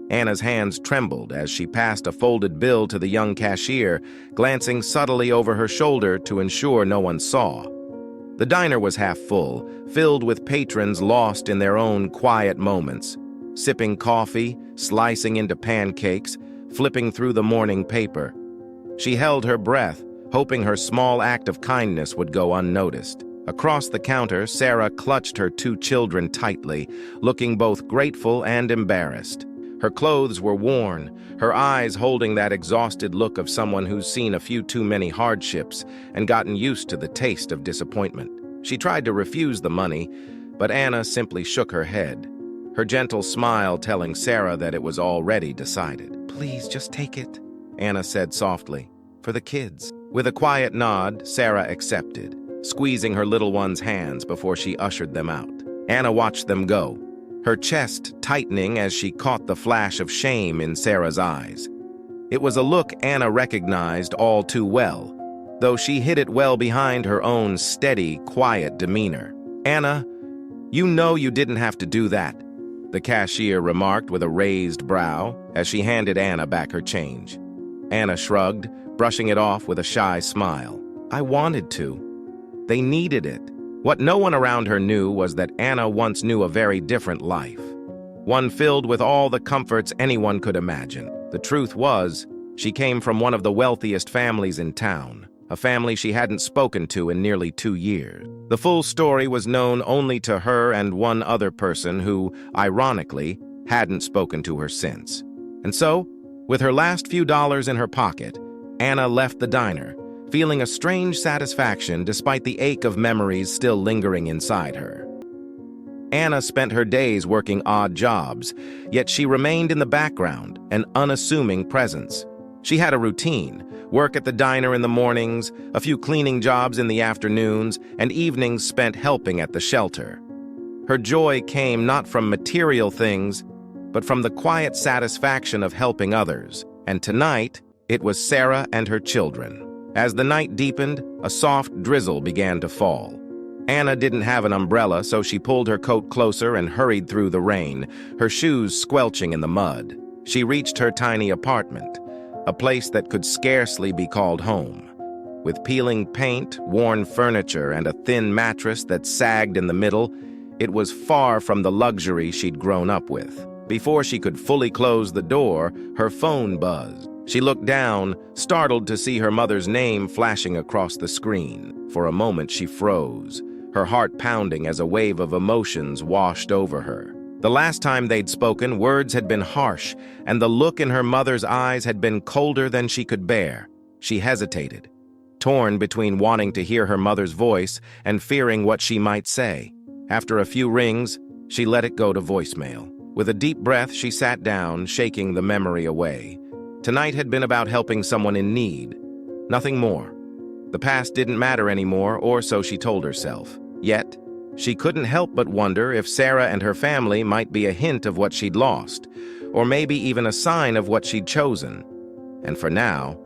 Anna's hands trembled as she passed a folded bill to the young cashier, glancing subtly over her shoulder to ensure no one saw. The diner was half full, filled with patrons lost in their own quiet moments, sipping coffee, slicing into pancakes, flipping through the morning paper. She held her breath, hoping her small act of kindness would go unnoticed. Across the counter, Sarah clutched her 2 children tightly, looking both grateful and embarrassed. Her clothes were worn, her eyes holding that exhausted look of someone who's seen a few too many hardships and gotten used to the taste of disappointment. She tried to refuse the money, but Anna simply shook her head, her gentle smile telling Sarah that it was already decided. "Please, just take it," Anna said softly, "for the kids." With a quiet nod, Sarah accepted, squeezing her little one's hands before she ushered them out. Anna watched them go, her chest tightening as she caught the flash of shame in Sarah's eyes. It was a look Anna recognized all too well, though she hid it well behind her own steady, quiet demeanor. "Anna, you know you didn't have to do that," the cashier remarked with a raised brow as she handed Anna back her change. Anna shrugged, brushing it off with a shy smile. "I wanted to. They needed it." What no one around her knew was that Anna once knew a very different life, one filled with all the comforts anyone could imagine. The truth was, she came from one of the wealthiest families in town, a family she hadn't spoken to in nearly 2 years. The full story was known only to her and one other person who, ironically, hadn't spoken to her since. And so, with her last few dollars in her pocket, Anna left the diner, feeling a strange satisfaction despite the ache of memories still lingering inside her. Anna spent her days working odd jobs, yet she remained in the background, an unassuming presence. She had a routine: work at the diner in the mornings, a few cleaning jobs in the afternoons, and evenings spent helping at the shelter. Her joy came not from material things, but from the quiet satisfaction of helping others. And tonight, it was Sarah and her children. As the night deepened, a soft drizzle began to fall. Anna didn't have an umbrella, so she pulled her coat closer and hurried through the rain, her shoes squelching in the mud. She reached her tiny apartment, a place that could scarcely be called home. With peeling paint, worn furniture, and a thin mattress that sagged in the middle, it was far from the luxury she'd grown up with. Before she could fully close the door, her phone buzzed. She looked down, startled to see her mother's name flashing across the screen. For a moment, she froze, her heart pounding as a wave of emotions washed over her. The last time they'd spoken, words had been harsh, and the look in her mother's eyes had been colder than she could bear. She hesitated, torn between wanting to hear her mother's voice and fearing what she might say. After a few rings, she let it go to voicemail. With a deep breath, she sat down, shaking the memory away. Tonight had been about helping someone in need, nothing more. The past didn't matter anymore, or so she told herself. Yet, she couldn't help but wonder if Sarah and her family might be a hint of what she'd lost, or maybe even a sign of what she'd chosen. And for now,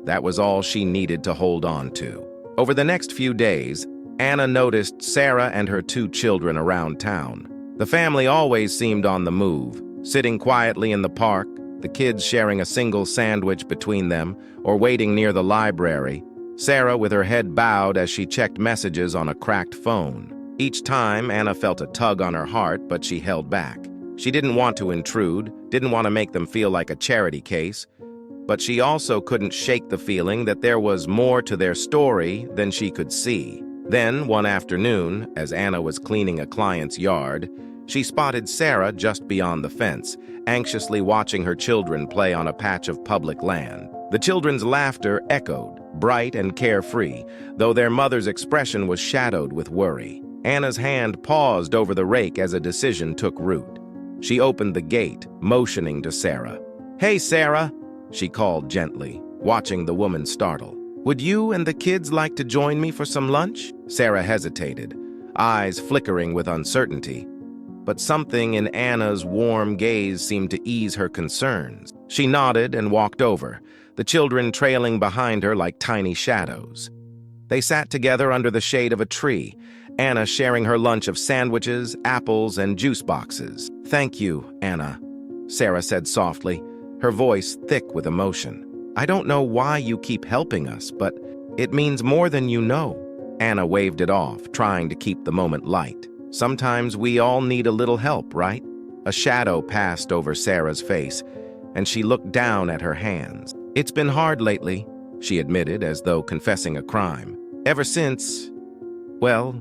that was all she needed to hold on to. Over the next few days, Anna noticed Sarah and her 2 children around town. The family always seemed on the move, sitting quietly in the park, the kids sharing a single sandwich between them, or waiting near the library, Sarah with her head bowed as she checked messages on a cracked phone. Each time, Anna felt a tug on her heart, but she held back. She didn't want to intrude, didn't want to make them feel like a charity case, but she also couldn't shake the feeling that there was more to their story than she could see. Then, one afternoon, as Anna was cleaning a client's yard, she spotted Sarah just beyond the fence, anxiously watching her children play on a patch of public land. The children's laughter echoed, bright and carefree, though their mother's expression was shadowed with worry. Anna's hand paused over the rake as a decision took root. She opened the gate, motioning to Sarah. "Hey, Sarah," she called gently, watching the woman startle. "Would you and the kids like to join me for some lunch?" Sarah hesitated, eyes flickering with uncertainty. But something in Anna's warm gaze seemed to ease her concerns. She nodded and walked over, the children trailing behind her like tiny shadows. They sat together under the shade of a tree, Anna sharing her lunch of sandwiches, apples, and juice boxes. "Thank you, Anna," Sarah said softly, her voice thick with emotion. I don't know why you keep helping us, but it means more than you know. Anna waved it off, trying to keep the moment light. Sometimes we all need a little help, right? A shadow passed over Sarah's face, and she looked down at her hands. It's been hard lately, she admitted, as though confessing a crime. Ever since, well,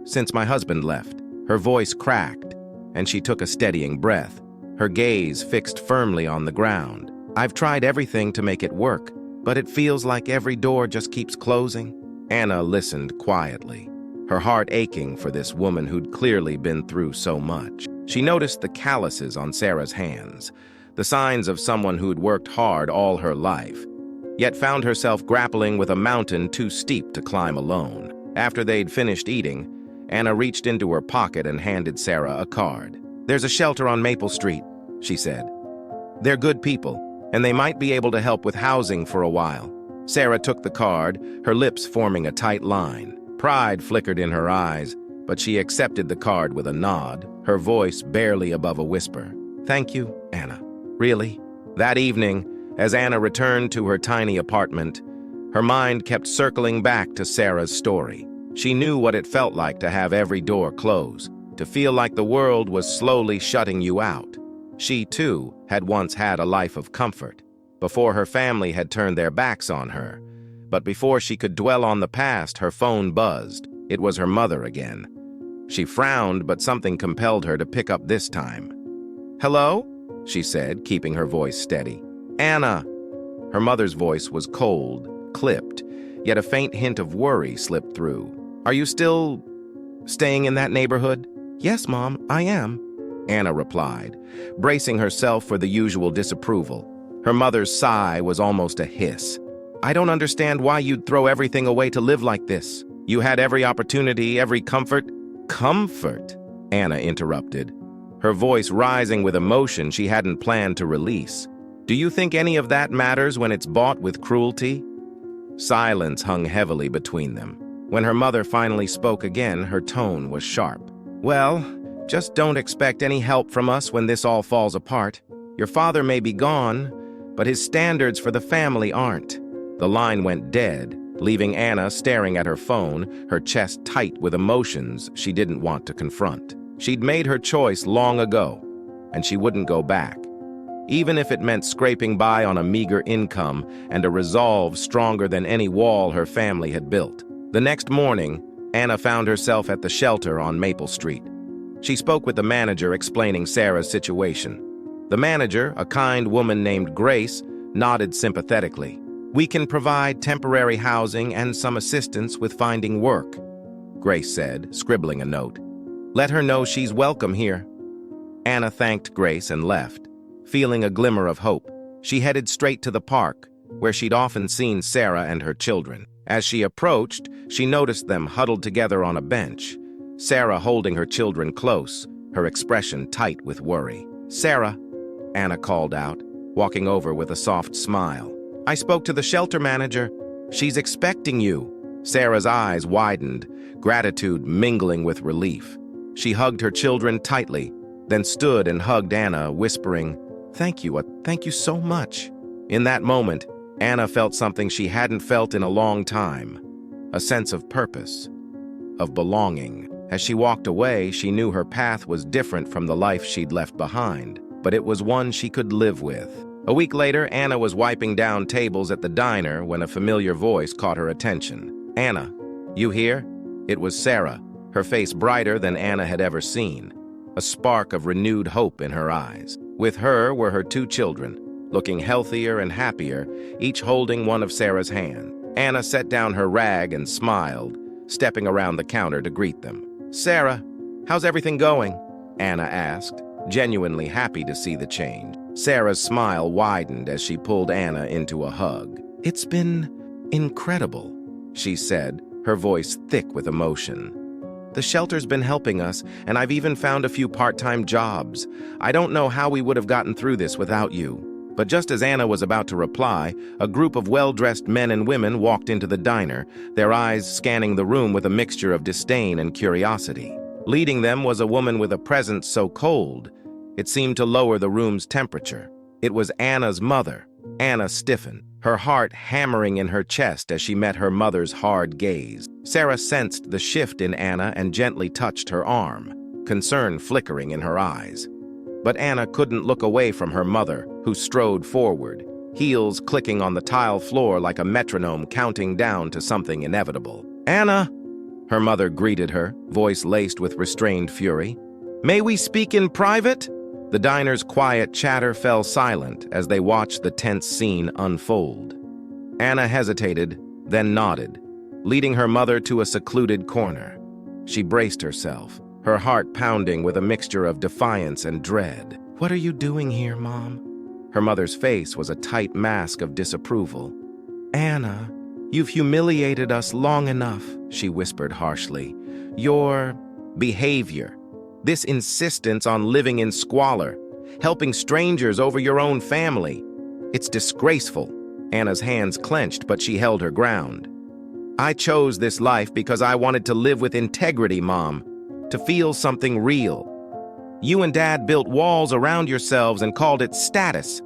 since my husband left. Her voice cracked, and she took a steadying breath, her gaze fixed firmly on the ground. I've tried everything to make it work, but it feels like every door just keeps closing. Anna listened quietly, her heart aching for this woman who'd clearly been through so much. She noticed the calluses on Sarah's hands, the signs of someone who'd worked hard all her life, yet found herself grappling with a mountain too steep to climb alone. After they'd finished eating, Anna reached into her pocket and handed Sarah a card. There's a shelter on Maple Street, she said. They're good people, and they might be able to help with housing for a while. Sarah took the card, her lips forming a tight line. Pride flickered in her eyes, but she accepted the card with a nod, her voice barely above a whisper. Thank you, Anna. Really? That evening, as Anna returned to her tiny apartment, her mind kept circling back to Sarah's story. She knew what it felt like to have every door close, to feel like the world was slowly shutting you out. She, too, had once had a life of comfort, before her family had turned their backs on her. But before she could dwell on the past, her phone buzzed. It was her mother again. She frowned, but something compelled her to pick up this time. Hello? She said, keeping her voice steady. Anna. Her mother's voice was cold, clipped, yet a faint hint of worry slipped through. Are you still staying in that neighborhood? Yes, Mom, I am, Anna replied, bracing herself for the usual disapproval. Her mother's sigh was almost a hiss. I don't understand why you'd throw everything away to live like this. You had every opportunity, every comfort. Comfort, Anna interrupted, her voice rising with emotion she hadn't planned to release. Do you think any of that matters when it's bought with cruelty? Silence hung heavily between them. When her mother finally spoke again, her tone was sharp. Well, just don't expect any help from us when this all falls apart. Your father may be gone, but his standards for the family aren't. The line went dead, leaving Anna staring at her phone, her chest tight with emotions she didn't want to confront. She'd made her choice long ago, and she wouldn't go back, even if it meant scraping by on a meager income and a resolve stronger than any wall her family had built. The next morning, Anna found herself at the shelter on Maple Street. She spoke with the manager, explaining Sarah's situation. The manager, a kind woman named Grace, nodded sympathetically. We can provide temporary housing and some assistance with finding work, Grace said, scribbling a note. Let her know she's welcome here. Anna thanked Grace and left, feeling a glimmer of hope. She headed straight to the park, where she'd often seen Sarah and her children. As she approached, she noticed them huddled together on a bench, Sarah holding her children close, her expression tight with worry. Sarah, Anna called out, walking over with a soft smile. I spoke to the shelter manager. She's expecting you. Sarah's eyes widened, gratitude mingling with relief. She hugged her children tightly, then stood and hugged Anna, whispering, thank you so much. In that moment, Anna felt something she hadn't felt in a long time, a sense of purpose, of belonging. As she walked away, she knew her path was different from the life she'd left behind, but it was one she could live with. A week later, Anna was wiping down tables at the diner when a familiar voice caught her attention. Anna, you here? It was Sarah, her face brighter than Anna had ever seen, a spark of renewed hope in her eyes. With her were her two children, looking healthier and happier, each holding one of Sarah's hands. Anna set down her rag and smiled, stepping around the counter to greet them. Sarah, how's everything going? Anna asked, genuinely happy to see the change. Sarah's smile widened as she pulled Anna into a hug. It's been incredible, she said, her voice thick with emotion. The shelter's been helping us, and I've even found a few part-time jobs. I don't know how we would have gotten through this without you. But just as Anna was about to reply, a group of well-dressed men and women walked into the diner, their eyes scanning the room with a mixture of disdain and curiosity. Leading them was a woman with a presence so cold, It seemed to lower the room's temperature. It was Anna's mother. Anna stiffened, her heart hammering in her chest as she met her mother's hard gaze. Sarah sensed the shift in Anna and gently touched her arm, concern flickering in her eyes. But Anna couldn't look away from her mother, who strode forward, heels clicking on the tile floor like a metronome counting down to something inevitable. "Anna!" Her mother greeted her, voice laced with restrained fury. "May we speak in private?" The diner's quiet chatter fell silent as they watched the tense scene unfold. Anna hesitated, then nodded, leading her mother to a secluded corner. She braced herself, her heart pounding with a mixture of defiance and dread. "What are you doing here, Mom?" Her mother's face was a tight mask of disapproval. "Anna, you've humiliated us long enough," she whispered harshly. "Your behavior, this insistence on living in squalor, helping strangers over your own family, it's disgraceful." Anna's hands clenched, but she held her ground. "I chose this life because I wanted to live with integrity, Mom, to feel something real. You and Dad built walls around yourselves and called it status.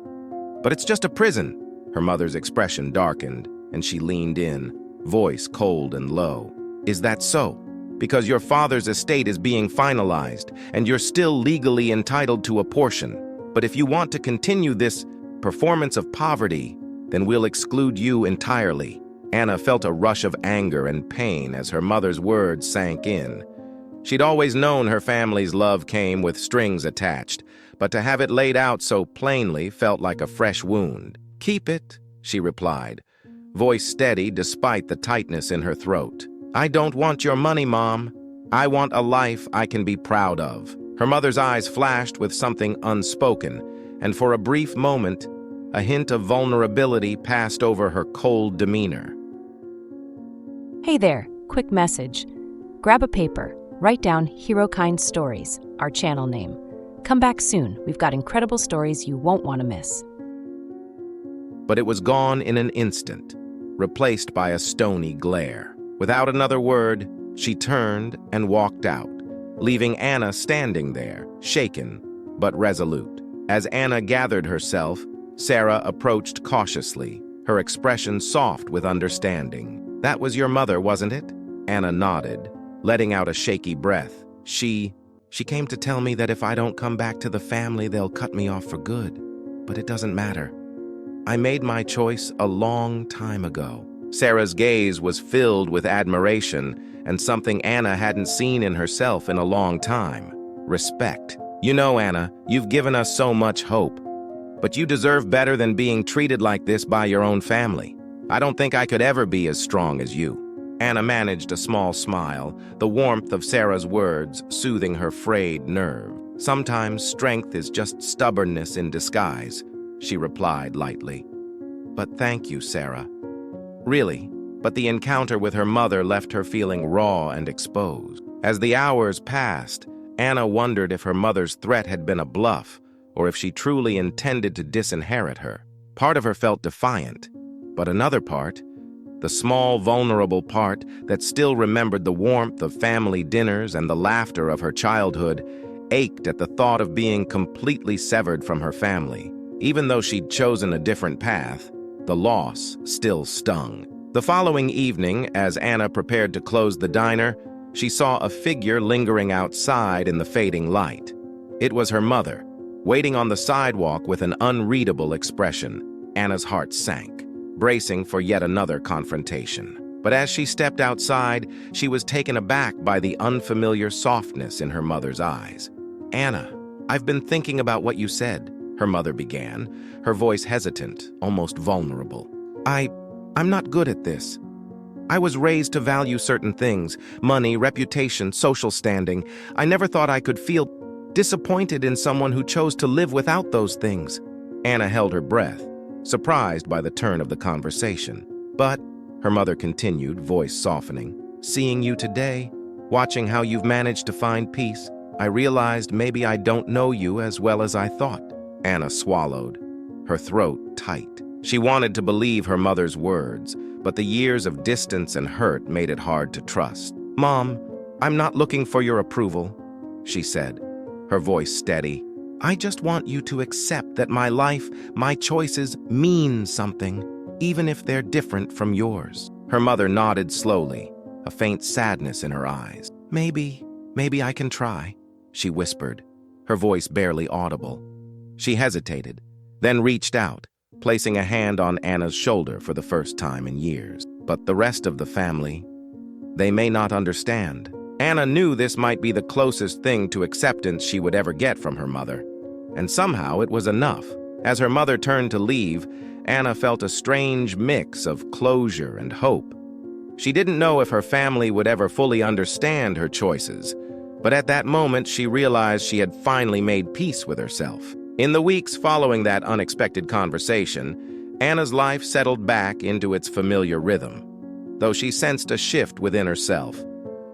But it's just a prison." Her mother's expression darkened, and she leaned in, voice cold and low. "Is that so? Because your father's estate is being finalized, and you're still legally entitled to a portion. But if you want to continue this performance of poverty, then we'll exclude you entirely." Anna felt a rush of anger and pain as her mother's words sank in. She'd always known her family's love came with strings attached, but to have it laid out so plainly felt like a fresh wound. "Keep it," she replied, voice steady despite the tightness in her throat. "I don't want your money, Mom. I want a life I can be proud of." Her mother's eyes flashed with something unspoken, and for a brief moment, a hint of vulnerability passed over her cold demeanor. Hey there, quick message. Grab a paper, write down HeroKind Stories, our channel name. Come back soon, we've got incredible stories you won't want to miss. But it was gone in an instant, replaced by a stony glare. Without another word, she turned and walked out, leaving Anna standing there, shaken but resolute. As Anna gathered herself, Sarah approached cautiously, her expression soft with understanding. "That was your mother, wasn't it?" Anna nodded, letting out a shaky breath. She came to tell me that if I don't come back to the family, they'll cut me off for good. But it doesn't matter. I made my choice a long time ago." Sarah's gaze was filled with admiration and something Anna hadn't seen in herself in a long time: respect. "You know, Anna, you've given us so much hope. But you deserve better than being treated like this by your own family. I don't think I could ever be as strong as you." Anna managed a small smile, the warmth of Sarah's words soothing her frayed nerve. "Sometimes strength is just stubbornness in disguise," she replied lightly. "But thank you, Sarah." Really, but the encounter with her mother left her feeling raw and exposed. As the hours passed, Anna wondered if her mother's threat had been a bluff, or if she truly intended to disinherit her. Part of her felt defiant, but another part, the small, vulnerable part that still remembered the warmth of family dinners and the laughter of her childhood, ached at the thought of being completely severed from her family. Even though she'd chosen a different path, the loss still stung. The following evening, as Anna prepared to close the diner, she saw a figure lingering outside in the fading light. It was her mother, waiting on the sidewalk with an unreadable expression. Anna's heart sank, bracing for yet another confrontation. But as she stepped outside, she was taken aback by the unfamiliar softness in her mother's eyes. "Anna, I've been thinking about what you said," her mother began, her voice hesitant, almost vulnerable. I'm not good at this. I was raised to value certain things: money, reputation, social standing. I never thought I could feel disappointed in someone who chose to live without those things." Anna held her breath, surprised by the turn of the conversation. "But," her mother continued, voice softening, "seeing you today, watching how you've managed to find peace, I realized maybe I don't know you as well as I thought." Anna swallowed, her throat tight. She wanted to believe her mother's words, but the years of distance and hurt made it hard to trust. "Mom, I'm not looking for your approval," she said, her voice steady. I just want you to accept that my life, my choices mean something, even if they're different from yours." Her mother nodded slowly, a faint sadness in her eyes. Maybe I can try," she whispered, her voice barely audible. She hesitated, then reached out, placing a hand on Anna's shoulder for the first time in years. But the rest of the family, they may not understand. Anna knew this might be the closest thing to acceptance she would ever get from her mother. And somehow it was enough. As her mother turned to leave, Anna felt a strange mix of closure and hope. She didn't know if her family would ever fully understand her choices, but at that moment she realized she had finally made peace with herself. In the weeks following that unexpected conversation, Anna's life settled back into its familiar rhythm, though she sensed a shift within herself,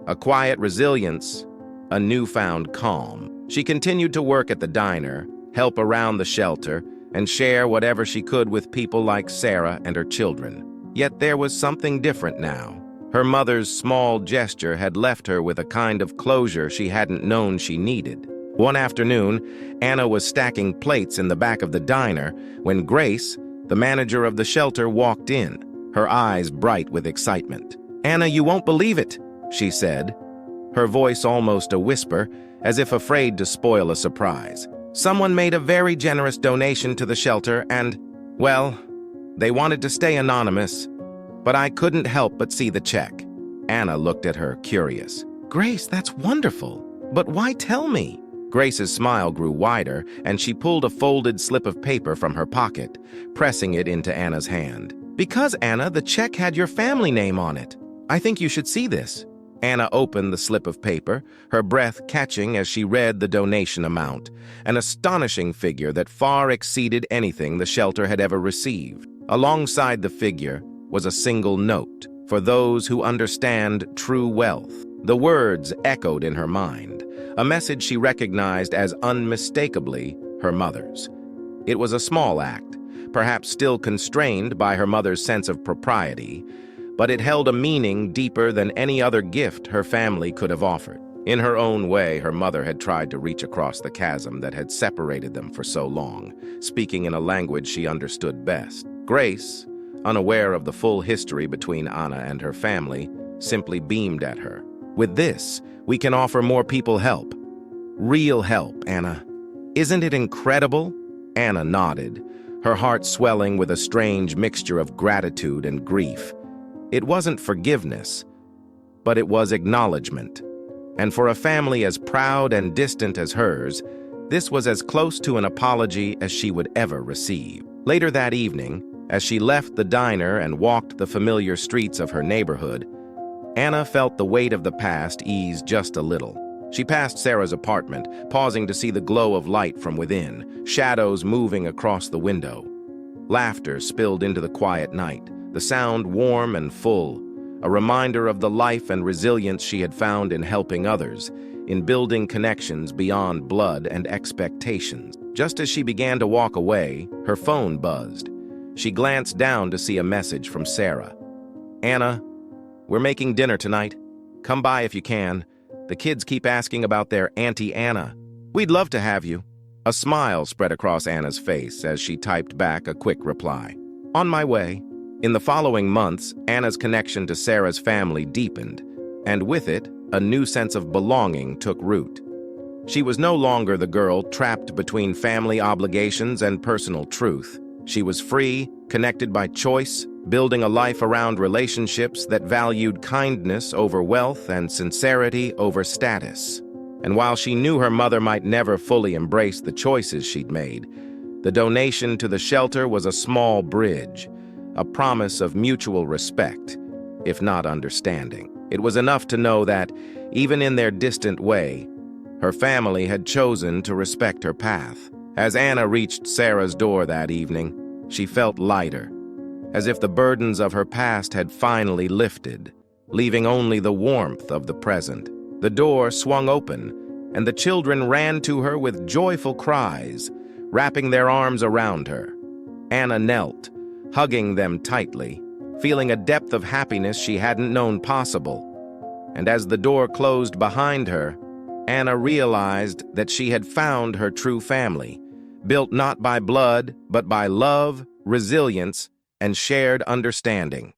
a quiet resilience, a newfound calm. She continued to work at the diner, help around the shelter, and share whatever she could with people like Sarah and her children. Yet there was something different now. Her mother's small gesture had left her with a kind of closure she hadn't known she needed. One afternoon, Anna was stacking plates in the back of the diner when Grace, the manager of the shelter, walked in, her eyes bright with excitement. "Anna, you won't believe it," she said, her voice almost a whisper, as if afraid to spoil a surprise. "Someone made a very generous donation to the shelter and, well, they wanted to stay anonymous, but I couldn't help but see the check." Anna looked at her, curious. "Grace, that's wonderful, but why tell me?" Grace's smile grew wider, and she pulled a folded slip of paper from her pocket, pressing it into Anna's hand. "Because, Anna, the check had your family name on it. I think you should see this." Anna opened the slip of paper, her breath catching as she read the donation amount, an astonishing figure that far exceeded anything the shelter had ever received. Alongside the figure was a single note, "For those who understand true wealth." The words echoed in her mind, a message she recognized as unmistakably her mother's. It was a small act, perhaps still constrained by her mother's sense of propriety, but it held a meaning deeper than any other gift her family could have offered. In her own way, her mother had tried to reach across the chasm that had separated them for so long, speaking in a language she understood best. Grace, unaware of the full history between Anna and her family, simply beamed at her. "With this, we can offer more people help. Real help, Anna. Isn't it incredible?" Anna nodded, her heart swelling with a strange mixture of gratitude and grief. It wasn't forgiveness, but it was acknowledgement. And for a family as proud and distant as hers, this was as close to an apology as she would ever receive. Later that evening, as she left the diner and walked the familiar streets of her neighborhood, Anna felt the weight of the past ease just a little. She passed Sarah's apartment, pausing to see the glow of light from within, shadows moving across the window. Laughter spilled into the quiet night, the sound warm and full, a reminder of the life and resilience she had found in helping others, in building connections beyond blood and expectations. Just as she began to walk away, her phone buzzed. She glanced down to see a message from Sarah. "Anna, we're making dinner tonight. Come by if you can. The kids keep asking about their Auntie Anna. We'd love to have you." A smile spread across Anna's face as she typed back a quick reply. "On my way." In the following months, Anna's connection to Sarah's family deepened, and with it, a new sense of belonging took root. She was no longer the girl trapped between family obligations and personal truth. She was free, connected by choice, building a life around relationships that valued kindness over wealth and sincerity over status. And while she knew her mother might never fully embrace the choices she'd made, the donation to the shelter was a small bridge, a promise of mutual respect, if not understanding. It was enough to know that, even in their distant way, her family had chosen to respect her path. As Anna reached Sarah's door that evening, she felt lighter, as if the burdens of her past had finally lifted, leaving only the warmth of the present. The door swung open, and the children ran to her with joyful cries, wrapping their arms around her. Anna knelt, hugging them tightly, feeling a depth of happiness she hadn't known possible. And as the door closed behind her, Anna realized that she had found her true family, built not by blood, but by love, resilience, and shared understanding.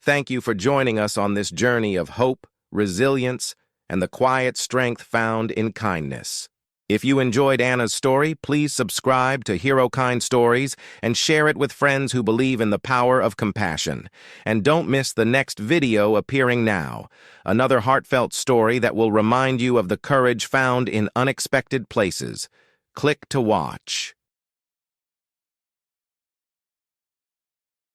Thank you for joining us on this journey of hope, resilience, and the quiet strength found in kindness. If you enjoyed Anna's story, please subscribe to HeroKind Stories and share it with friends who believe in the power of compassion. And don't miss the next video appearing now, another heartfelt story that will remind you of the courage found in unexpected places. Click to watch.